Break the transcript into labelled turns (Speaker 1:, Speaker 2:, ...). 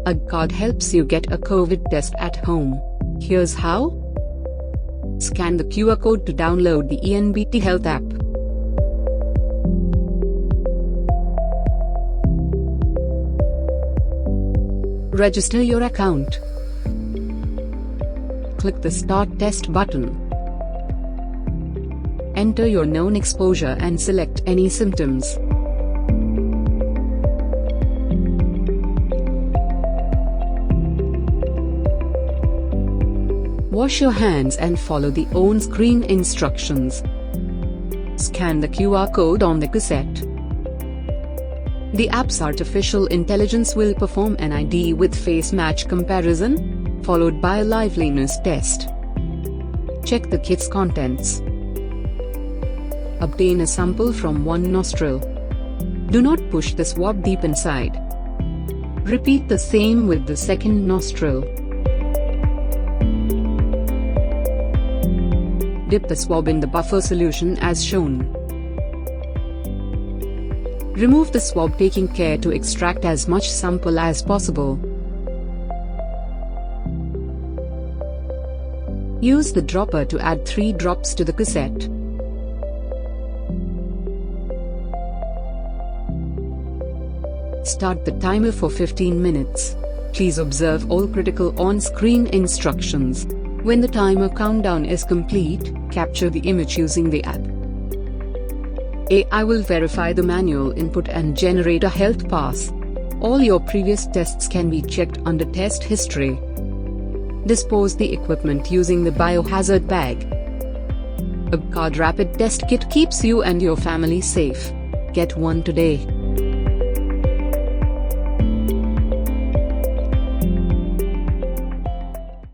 Speaker 1: Angcard helps you get a COVID test at home. Here's how. Scan the QR code to download the EONbt Health app. Register your account. Click the Start Test button. Enter your known exposure and select any symptoms. Wash your hands and follow the on-screen instructions. Scan the QR code on the cassette. The app's artificial intelligence will perform an ID with face match comparison, followed by a liveliness test. Check the kit's contents. Obtain a sample from one nostril. Do not push the swab deep inside. Repeat the same with the second nostril. Dip the swab in the buffer solution as shown. Remove the swab, taking care to extract as much sample as possible. Use the dropper to add 3 drops to the cassette. Start the timer for 15 minutes. Please observe all critical on-screen instructions. When the timer countdown is complete, capture the image using the app. AI will verify the manual input and generate a health pass. All your previous tests can be checked under test history. Dispose the equipment using the biohazard bag. Angcard Rapid Test Kit keeps you and your family safe. Get one today.